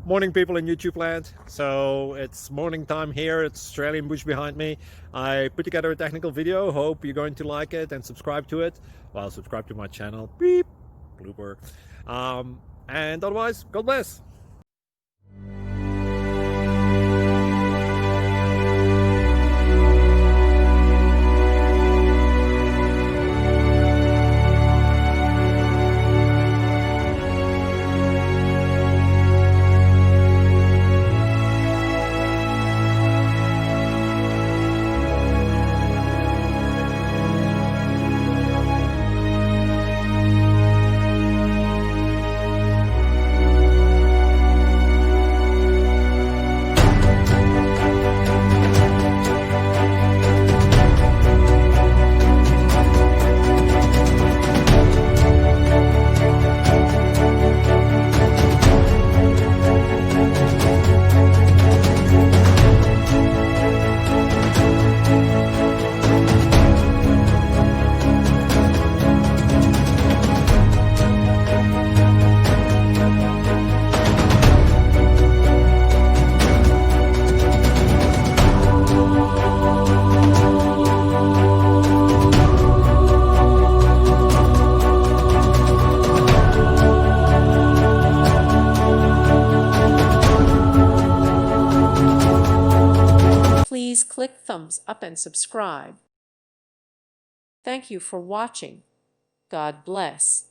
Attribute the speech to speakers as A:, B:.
A: Morning, people in YouTube land. So it's morning time here. It's Australian bush behind me. I put together a technical video. Hope you're going to like it and subscribe to it. Well, subscribe to my channel. Beep, blooper. And otherwise, God bless.
B: Please click thumbs up and subscribe. Thank you for watching. God bless.